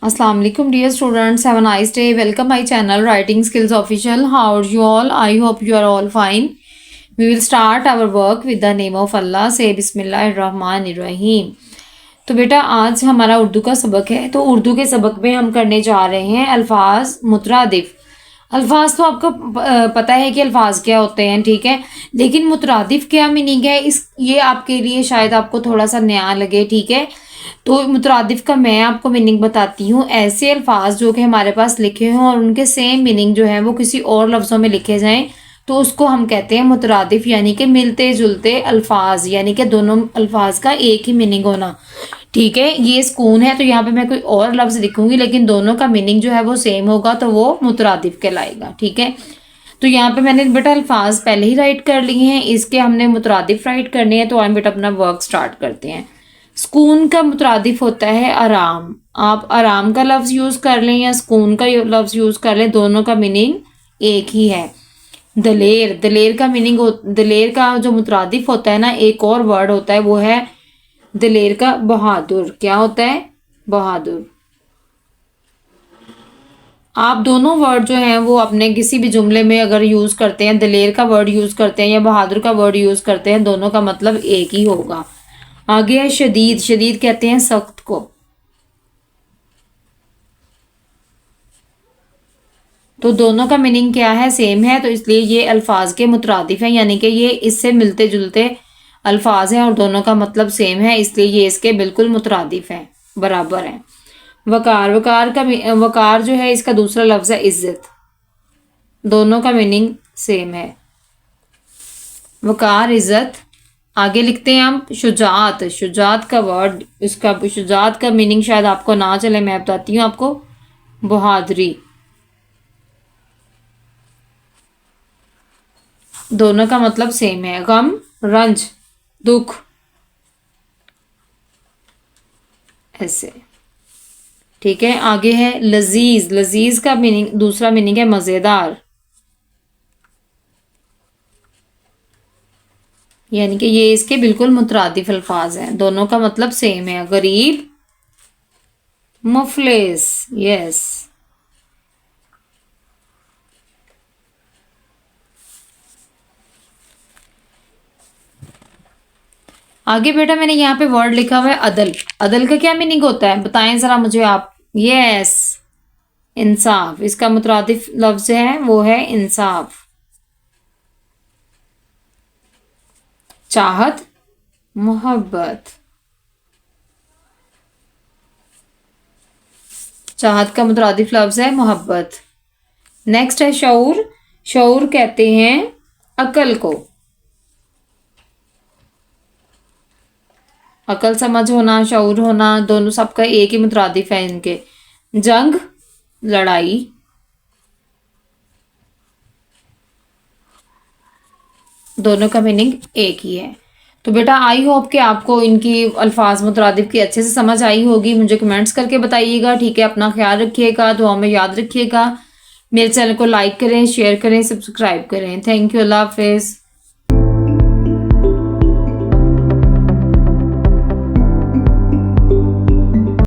Assalamu alaikum dear students, have a nice day. Welcome my channel Writing Skills Official. How are you all? I hope you are all fine. We will start our work with the name of Allah. Say Bismillahirrahmanirrahim. तो बेटा आज हमारा उर्दू का सबक है। तो उर्दू के सबक में हम करने जा रहे हैं अल्फाज मुतरादिफ। अल्फाज तो आपको पता है कि अल्फाज क्या होते हैं, ठीक है, लेकिन मुतरादिफ क्या मीनिंग है ये आपके लिए शायद आपको थोड़ा सा नया लगे, ठीक है। तो मुतरादिफ का मैं आपको मीनिंग बताती हूँ। ऐसे अल्फाज जो कि हमारे पास लिखे हों और उनके सेम मीनिंग जो है वो किसी और लफ्ज़ों में लिखे जाएं तो उसको हम कहते हैं मुतरादिफ, यानी कि मिलते जुलते अल्फाज, यानी कि दोनों अल्फाज का एक ही मीनिंग होना, ठीक है। ये सुकून है तो यहाँ पे मैं कोई और लफ्ज़ लिखूंगी लेकिन दोनों का मीनिंग जो है वो सेम होगा तो वो मुतरादिफ कहलाएगा, ठीक है। तो यहाँ पे मैंने बेटा अल्फाज पहले ही राइट कर लिए हैं, इसके हमने मुतरादिफ राइट करने हैं। तो हम बेटा अपना वर्क स्टार्ट करते हैं। सुकून का मुतरादिफ होता है आराम। आप आराम का लफ्ज़ यूज़ कर लें या सुकून का लफ्ज़ यूज़ कर लें, दोनों का मीनिंग एक ही है। दलेर, दलेर का मीनिंग दलेर का जो मुतरादिफ होता है ना, एक और वर्ड होता है, वो है दलेर का बहादुर। क्या होता है? बहादुर। आप दोनों वर्ड जो हैं वो अपने किसी भी जुमले में अगर यूज़ करते हैं, दलेर का वर्ड यूज़ करते हैं या बहादुर का वर्ड यूज़ करते हैं, दोनों का मतलब एक ही होगा। आगे है शदीद। शदीद कहते हैं सख्त को। तो दोनों का मीनिंग क्या है? सेम है, तो इसलिए ये अल्फाज के मुतरादिफ हैं, यानी कि ये इससे मिलते जुलते अल्फाज हैं और दोनों का मतलब सेम है, इसलिए ये इसके बिल्कुल मुतरादिफ हैं, बराबर हैं। वकार, वकार जो है इसका दूसरा लफ्ज़ है इज्जत। दोनों का मीनिंग सेम है, वकार इज्जत। आगे लिखते हैं हम शुजात। शुजात का वर्ड, इसका शुजात का मीनिंग शायद आपको ना चले, मैं बताती हूँ आपको। बहादुरी। दोनों का मतलब सेम है। गम, रंज, दुख, ऐसे, ठीक है। आगे है लजीज। लजीज का मीनिंग, दूसरा मीनिंग है मज़ेदार, यानी कि ये इसके बिल्कुल मुतरादिफ अल्फाज हैं, दोनों का मतलब सेम है। गरीब, मुफलिस, यस। आगे बेटा मैंने यहाँ पे वर्ड लिखा हुआ है अदल। अदल का क्या मीनिंग होता है बताएं जरा मुझे आप। यस, इंसाफ। इसका मुतरादिफ लफ्ज है वो है इंसाफ। चाहत, मोहब्बत। चाहत का मुतरादिफ लफ्ज है मोहब्बत। नेक्स्ट है शऊर। शऊर कहते हैं अकल को। अकल, समझ होना, शऊर होना, दोनों सबका एक ही मुतरादिफ है इनके। जंग, लड़ाई। दोनों का मीनिंग एक ही है। तो बेटा आई होप कि आपको इनकी अल्फाज मुतरादिफ की अच्छे से समझ आई होगी। मुझे कमेंट्स करके बताइएगा, ठीक है। अपना ख्याल रखिएगा, दुआ में याद रखिएगा। मेरे चैनल को लाइक करें, शेयर करें, सब्सक्राइब करें। थैंक यू, अल्लाह हाफिज़।